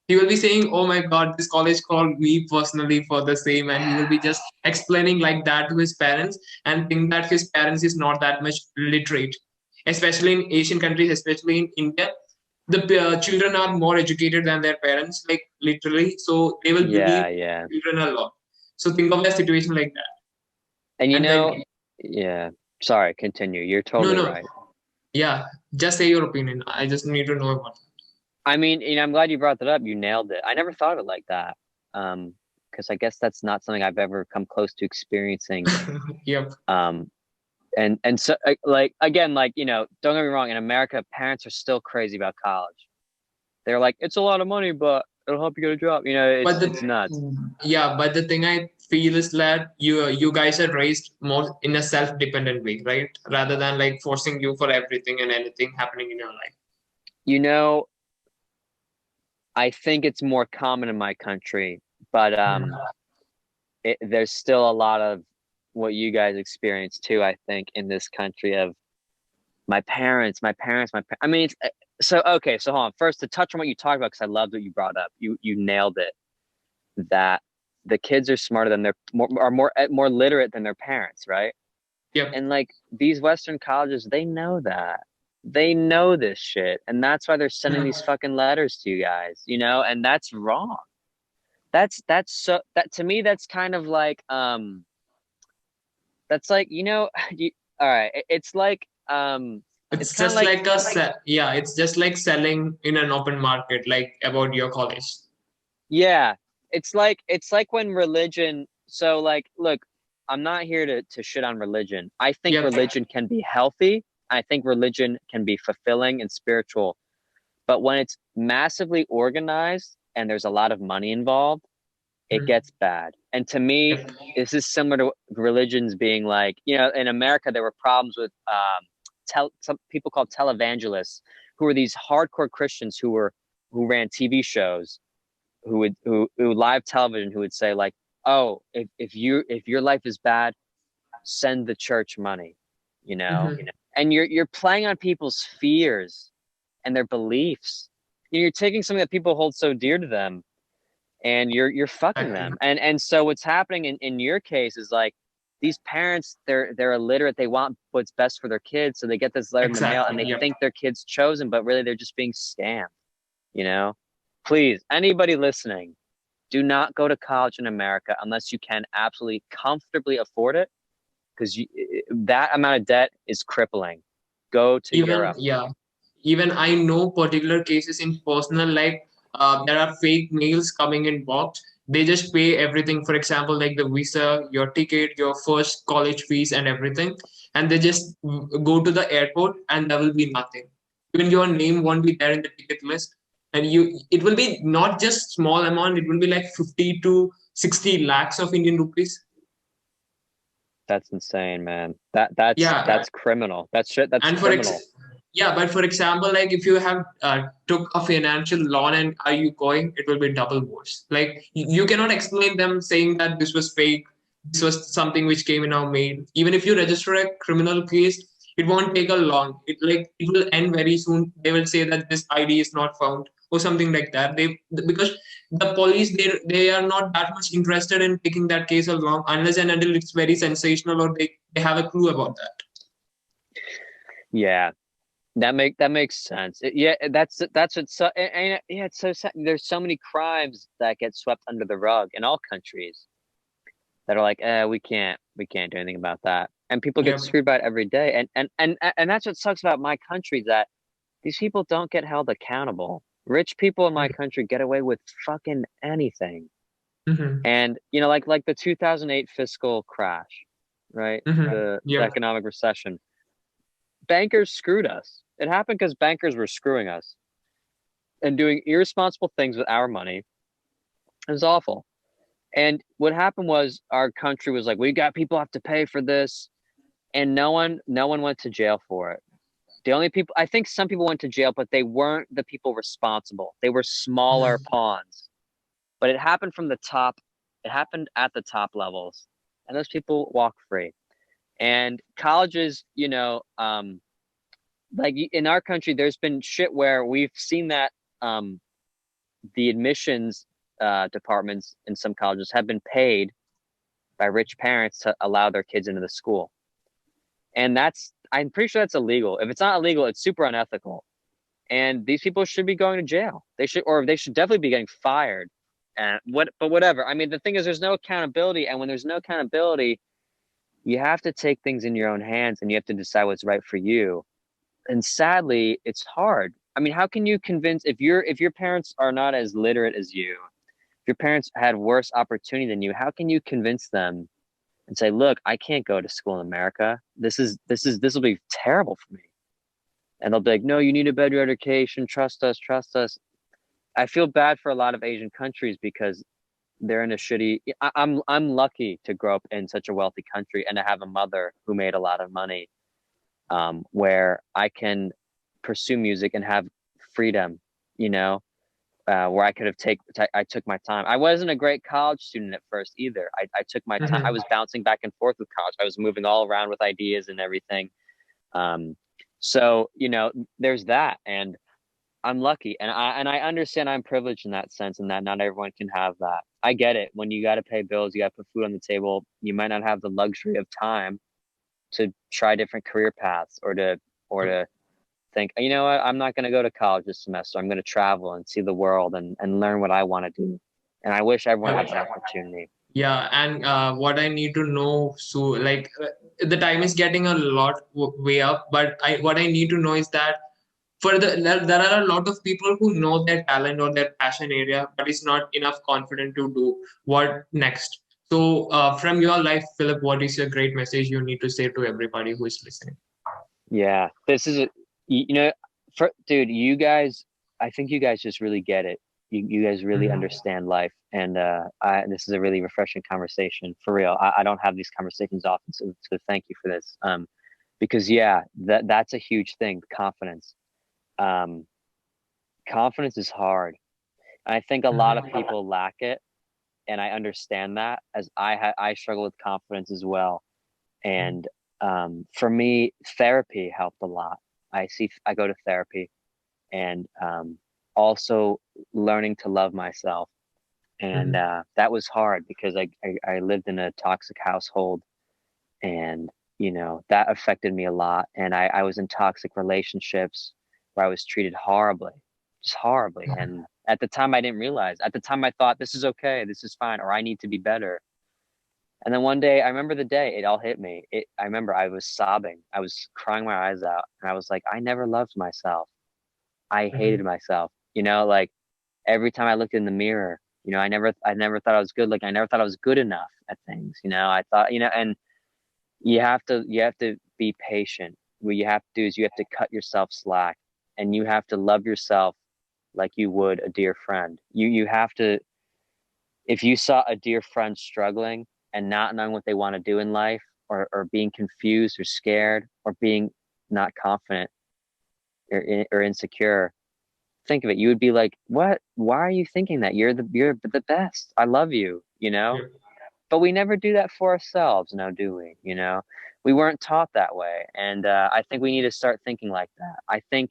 He will be saying, "Oh my God, this college called me personally for the same," and he will be just explaining like that to his parents and think that his parents is not that much literate, especially in Asian countries, especially in India. The children are more educated than their parents, like literally, so they will believe Yeah, yeah. children a lot. So think of a situation like that, And and then yeah. Sorry, continue. You're no, totally no, right. yeah, just say your opinion. I just need to know about I mean, I'm glad you brought that up. You nailed it. I never thought of it like that. Because I guess that's not something I've ever come close to experiencing. it. Yep. Um, and so like again, like, don't get me wrong, in America, parents are still crazy about college. They're like, it's a lot of money, but it'll help you get a job. But It's nuts. but the thing I feel is that you guys are raised more in a self-dependent way, right? Rather than like forcing you for everything and anything happening in your life. You know, I think it's more common in my country, but there's still a lot of what you guys experience too, I think, in this country of I mean, so okay, so hold on. First, to touch on what you talked about, because I loved what you brought up. You nailed it. That the kids are smarter than more literate than their parents, right? Yep. And like these Western colleges, they know that. They know this shit, and that's why they're sending these fucking letters to you guys, and that's wrong. That's so that to me that's kind of like that's like all right, it's like it's It's kind of just like like yeah, it's just like selling in an open market, like about your college. yeah, it's like when religion, so like look, I'm not here to shit on religion. I think Yep. religion can be healthy. I think religion can be fulfilling and spiritual. But when it's massively organized and there's a lot of money involved, it Mhm. gets bad. And to me, Yep. this is similar to religions being like, in America, there were problems with some people called televangelists, who were these hardcore Christians who ran TV shows, who live television, who would say like, oh, if your life is bad, send the church money, you know, Mhm. and you're playing on people's fears and their beliefs. You're taking something that people hold so dear to them, and you're fucking Exactly. them. And so what's happening in your case is like these parents, they're illiterate. They want what's best for their kids, so they get this letter in the mail and Exactly. they Yep. think their kid's chosen, but really they're just being scammed. You know, please, anybody listening, do not go to college in America unless you can absolutely comfortably afford it, because that amount of debt is crippling. Go to Even Europe. yeah, even I know particular cases in personal, like there are fake mails coming in box. They just pay everything, for example, like the visa, your ticket, your first college fees and everything, and they just go to the airport and there will be nothing. Even your name won't be there in the ticket list, and it will be not just small amount, it will be like 50 to 60 lakhs of Indian rupees. That's insane, man. Yeah, That's criminal. That's shit. That's and criminal. yeah, but for example, like if you have took a financial loan and are you going, it will be double worse. Like you cannot explain them saying that this was fake, this was something which came in our mail. Even if you register a criminal case, it won't take a long. It will end very soon. They will say that this ID is not found or something like that. They because the police they are not that much interested in taking that case along unless and until it's very sensational or they have a clue about that. Yeah, that makes sense. Yeah, that's what's so and yeah, it's so sad. There's so many crimes that get swept under the rug in all countries that are like, we can't do anything about that, and people get Yep. screwed by it every day. And that's what sucks about my country, that these people don't get held accountable. Rich people in my country get away with fucking anything. Mm-hmm. And like the 2008 fiscal crash, right? Mm-hmm. The Yeah. economic recession. Bankers screwed us. It happened because bankers were screwing us and doing irresponsible things with our money. It was awful. And what happened was our country was like, we got people have to pay for this, and no one went to jail for it. The only people, I think some people went to jail, but they weren't the people responsible. They were smaller Mm-hmm. pawns. But it happened from the top. It happened at the top levels, and those people walk free. And colleges, like in our country, there's been shit where we've seen that the admissions departments in some colleges have been paid by rich parents to allow their kids into the school. And I'm pretty sure that's illegal. If it's not illegal, it's super unethical. And these people should be going to jail. They should definitely be getting fired. But whatever. I mean, the thing is, there's no accountability. And when there's no accountability, you have to take things in your own hands and you have to decide what's right for you. And sadly, it's hard. I mean, how can you convince if your parents are not as literate as you, if your parents had worse opportunity than you, how can you convince them and say, look, I can't go to school in America. This will be terrible for me. And they'll be like, no, you need a better education. Trust us, trust us. I feel bad for a lot of Asian countries because they're in a shitty. I'm lucky to grow up in such a wealthy country and to have a mother who made a lot of money, where I can pursue music and have freedom, you know, where I could have I took my time. I wasn't a great college student at first either. I took my time. I Mm-hmm. was bouncing back and forth with college. I was moving all around with ideas and everything. Um, so there's that, and I'm lucky, and I understand I'm privileged in that sense, and that not everyone can have that. I get it. When you got to pay bills, you got to put food on the table. You might not have the luxury of time to try different career paths or to think, you know what, I'm not going to go to college this semester. I'm going to travel and see the world and learn what I want to do. And I wish everyone had that opportunity. Yeah, and what I need to know, so like the time is getting a lot way up, but I what I need to know is that there are a lot of people who know their talent or their passion area, but it's not enough confident to do what next. So, from your life, Philip, what is a great message you need to say to everybody who is listening? Yeah, this is dude, you guys, I think you guys just really get it. You guys really Mhm. understand life, and this is a really refreshing conversation for real. I don't have these conversations often, so thank you for this. Because yeah, that's a huge thing, confidence. Um, Confidence is hard. And I think a lot of Mhm. people lack it, and I understand that as I struggle with confidence as well. And for me, therapy helped a lot. I go to therapy, and also learning to love myself. And Mhm. that was hard because I lived in a toxic household, and that affected me a lot. And I was in toxic relationships where I was treated horribly, just horribly. And at the time, I didn't realize. At the time, I thought this is okay, this is fine, or I need to be better. And then one day, I remember the day it all hit me. I remember I was sobbing. I was crying my eyes out. And I was like, I never loved myself. I hated Mhm. myself. Like every time I looked in the mirror, I never thought I was good. Like I never thought I was good enough at things. I thought, and you have to be patient. What you have to do is you have to cut yourself slack, and you have to love yourself like you would a dear friend. You have to, if you saw a dear friend struggling and not knowing what they want to do in life, or being confused or scared or being not confident or insecure, think of it. You would be like, what? Why are you thinking that? You're the best. I love you, Yeah. but we never do that for ourselves, now do we? We weren't taught that way. And I think we need to start thinking like that. I think,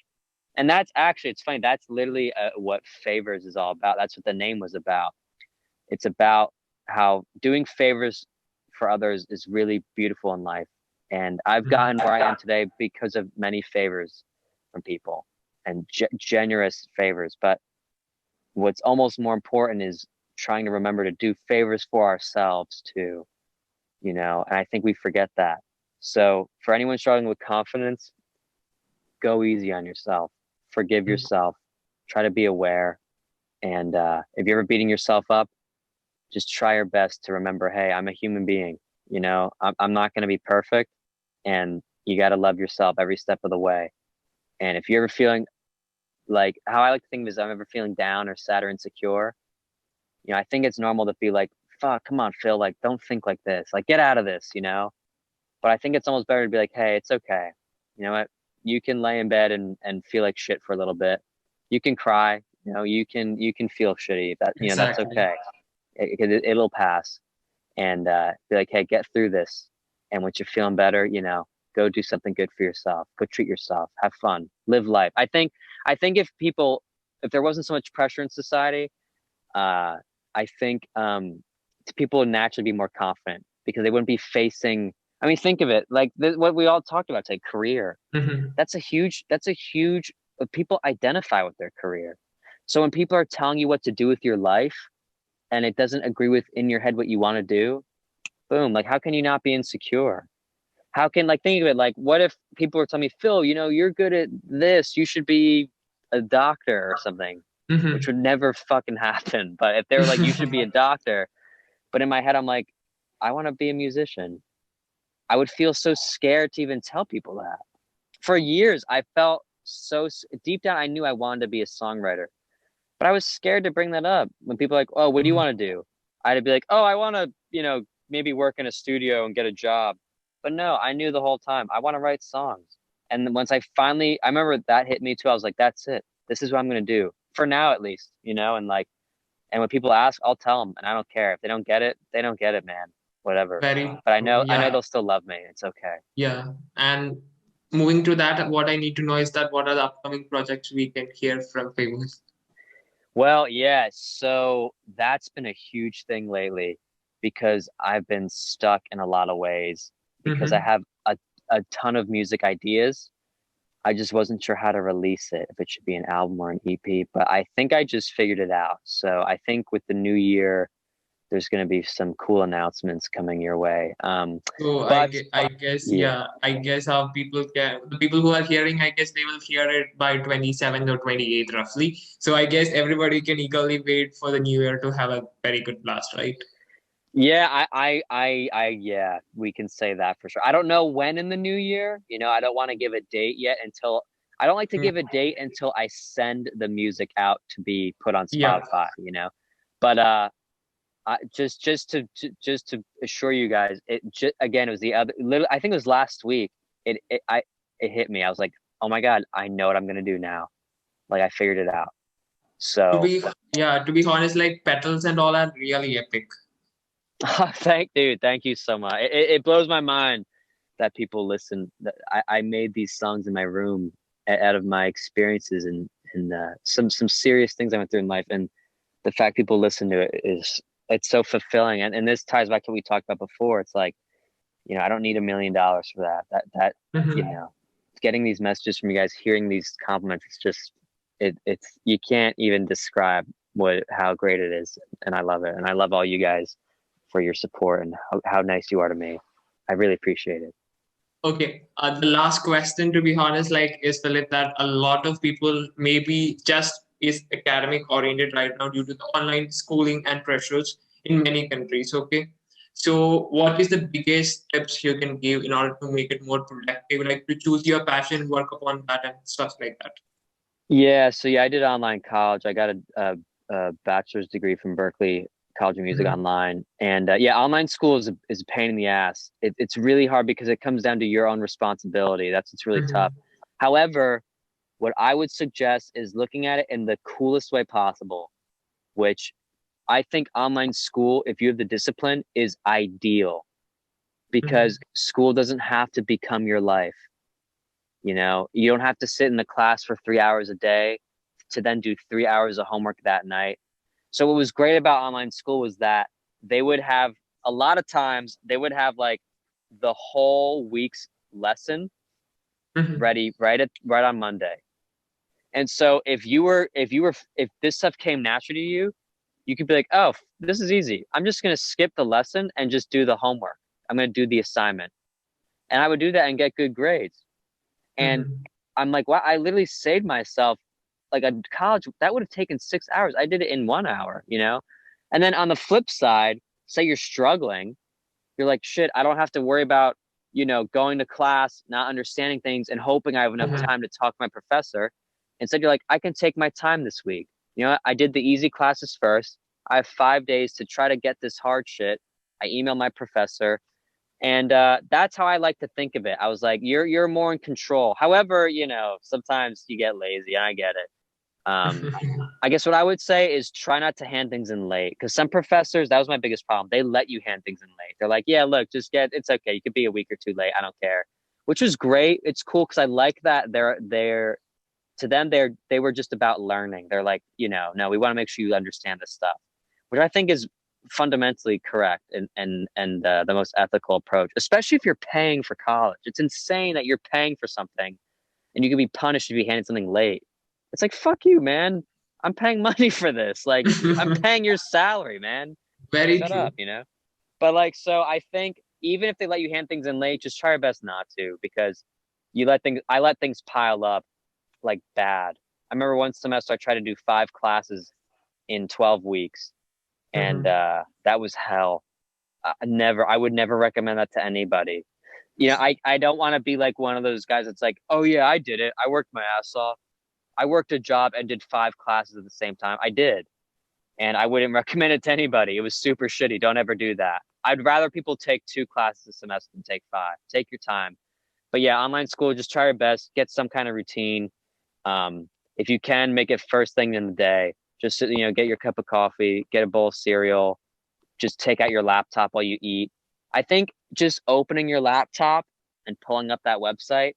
and that's actually, it's funny, that's literally what Favors is all about. That's what the name was about. It's about how doing favors for others is really beautiful in life. And I've gotten where I am today because of many favors from people, and generous favors. But what's almost more important is trying to remember to do favors for ourselves too, and I think we forget that. So for anyone struggling with confidence, go easy on yourself. forgive yourself, try to be aware. And if you're ever beating yourself up, just try your best to remember, hey, I'm a human being. I'm not going to be perfect, and you got to love yourself every step of the way. And if you're ever feeling like, how I like to think of it is, I'm ever feeling down or sad or insecure, I think it's normal to be like, fuck, come on, Phil, like, don't think like this, like, get out of this. But I think it's almost better to be like, hey, it's okay. You know what? You can lay in bed and feel like shit for a little bit. You can cry. You can feel shitty. That's Exactly. okay. It'll pass. And be like, hey, get through this. And once you're feeling better, go do something good for yourself. Go treat yourself. Have fun. Live life. I think if there wasn't so much pressure in society, I think people would naturally be more confident because they wouldn't be facing. I mean, think of it like what we all talked about today, career. Hmm. That's a huge. People identify with their career. So when people are telling you what to do with your life and it doesn't agree with in your head what you want to do, boom, like how can you not be insecure? How can, like, think of it like, what if people were telling me, Phil, you're good at this, you should be a doctor or something, which Hmm. would never fucking happen. But if they were like, you should be a doctor, but in my head I'm like, I want to be a musician, I would feel so scared to even tell people that. For years I felt so deep down I knew I wanted to be a songwriter, but I was scared to bring that up when people are like, oh, what do you want to do? I'd be like, oh, I want to, maybe work in a studio and get a job. But no, I knew the whole time I want to write songs. And then once I remember that hit me too. I was like, that's it. This is what I'm going to do for now, at least. And when people ask, I'll tell them, and I don't care if they don't get it. They don't get it, man. Whatever. Very But I true. know, I know Yeah. they'll still love me. It's okay. Yeah. And moving to that, what I need to know is that what are the upcoming projects we can hear from Phavors? Well, yeah, so that's been a huge thing lately because I've been stuck in a lot of ways because I Hmm. have a ton of music ideas. I just wasn't sure how to release it, if it should be an album or an EP, but I think I just figured it out. So I think with the new year, there's going to be some cool announcements coming your way. So But I guess, yeah, yeah, I guess how the people who are hearing, I guess they will hear it by 27th or 28th roughly. So I guess everybody can eagerly wait for the new year to have a very good blast, right? yeah, yeah, we can say that for sure. I don't know when in the new year, I don't want to give a date yet until I don't like to Mm. give a date until I send the music out to be put on Yeah. Spotify. But just to assure you guys, again, it was the other little, I think it was last week. It hit me. I was like, oh my God, I know what I'm gonna do now. Like I figured it out. To So be, yeah, to be honest, like petals and all are really epic. thank you so much. It blows my mind that people listen. That I made these songs in my room out of my experiences and some serious things I went through in life, and the fact people listen to it it's so fulfilling. And this ties back to what we talked about before. It's like, I don't need $1 million for that. You Mhm. know, getting these messages from you guys, hearing these compliments, it's just it's you can't even describe how great it is, and I love it, and I love all you guys for your support and how nice you are to me. I really appreciate it. Okay, the last question, to be honest, like, is Philip, that a lot of people maybe just is academic oriented right now due to the online schooling and pressures in many countries. Okay, so what is the biggest tips you can give in order to make it more productive, like to choose your passion, work upon that, and stuff like that? Yeah, so yeah, I did online college. I got a bachelor's degree from Berkeley College of Music Mhm. online, and yeah, online school is a pain in the ass. It's really hard because it comes down to your own responsibility. That's what's really tough. Mhm. However, what I would suggest is looking at it in the coolest way possible, which I think online school, if you have the discipline, is ideal because Mhm. school doesn't have to become your life. You don't have to sit in the class for 3 hours a day to then do 3 hours of homework that night. So what was great about online school was that they would have a lot of times they would have like the whole week's lesson Mhm. ready right on Monday. And so if this stuff came naturally to you, you could be like, oh, this is easy. I'm just gonna skip the lesson and just do the homework. I'm gonna do the assignment. And I would do that and get good grades. And Mhm. I'm like, wow, I literally saved myself like a college, that would have taken 6 hours. I did it in 1 hour, you know? And then on the flip side, say you're struggling, you're like, shit, I don't have to worry about, you know, going to class, not understanding things and hoping I have enough Mhm. time to talk to my professor. Instead, you're like, I can take my time this week. You know, I did the easy classes first. I have 5 days to try to get this hard shit. I email my professor. And that's how I like to think of it. I was like, you're more in control. However, you know, sometimes you get lazy, and I get it. Um, I guess what I would say is try not to hand things in late, because some professors, that was my biggest problem. They let you hand things in late. They're like, yeah, look, it's okay. You could be a week or two late. I don't care, which was great. It's cool because I like that to them, they were just about learning. They're like, you know, no, we want to make sure you understand this stuff, which I think is fundamentally correct and the most ethical approach, especially if you're paying for college. It's insane that you're paying for something and you can be punished if you handed something late. It's like, fuck you, man. I'm paying money for this. Like, I'm paying your salary, man. Very Shut true. up, you know? But like, so I think even if they let you hand things in late, just try your best not to, because I let things pile up like bad. I remember one semester I tried to do 5 classes in 12 weeks, and Mhm. that was hell. I would never recommend that to anybody. You know, I don't want to be like one of those guys that's like, oh yeah, I did it. I worked my ass off. I worked a job and did 5 classes at the same time. I did. And I wouldn't recommend it to anybody. It was super shitty. Don't ever do that. I'd rather people take 2 classes a semester than take 5. Take your time. But yeah, online school, just try your best, get some kind of routine. If you can, make it first thing in the day. Just, you know, get your cup of coffee, get a bowl of cereal, just take out your laptop while you eat. I think just opening your laptop and pulling up that website,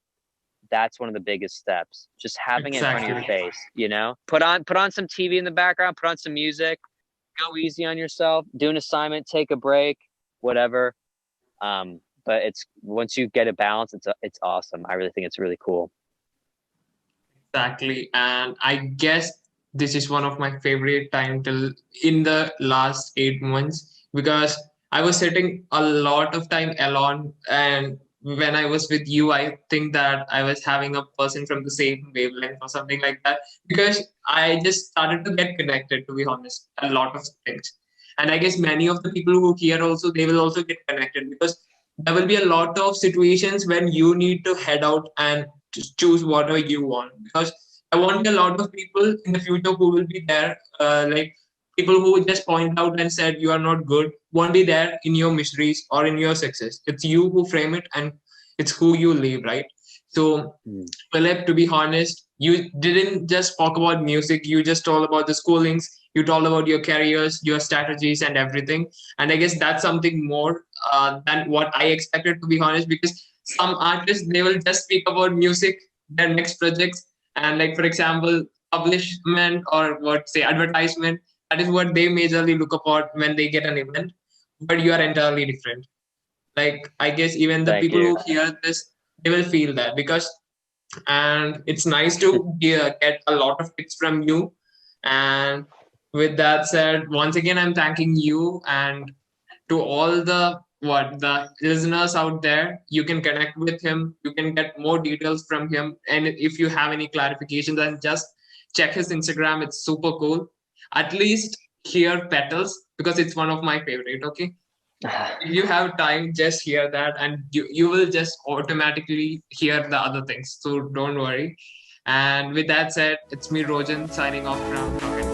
that's one of the biggest steps. Just having it in front of your Exactly. face, you know? Put on some TV in the background, put on some music, go easy on yourself, do an assignment, take a break, whatever. But it's once you get a balance, it's awesome. I really think it's really cool. Exactly. And I guess this is one of my favorite time till in the last 8 months, because I was sitting a lot of time alone, and when I was with you, I think that I was having a person from the same wavelength or something like that, because I just started to get connected, to be honest, a lot of things. And I guess many of the people who hear also, they will also get connected, because there will be a lot of situations when you need to head out and choose whatever you want, because I want a lot of people in the future who will be there, like people who just point out and said you are not good won't be there in your miseries or in your success. It's you who frame it, and it's who you live, right? So Mm. Philip, to be honest, you didn't just talk about music, you just told about the schoolings, you told about your careers, your strategies, and everything. And I guess that's something more than what I expected, to be honest, because some artists, they will just speak about music, their next projects, and like, for example, publishment or what say advertisement. That is what they majorly look upon when they get an event. But you are entirely different. Like, I guess even the Thank people you. who hear this, they will feel that, because and it's nice to get a lot of tips from you. And with that said, once again, I'm thanking you, and to all the listeners out there, you can connect with him, you can get more details from him, and if you have any clarifications, then just check his Instagram. It's super cool. At least hear Petals, because it's one of my favorite. Okay, if you have time, just hear that, and you will just automatically hear the other things, so don't worry. And with that said, it's me, Rojan, signing off from Talkentic.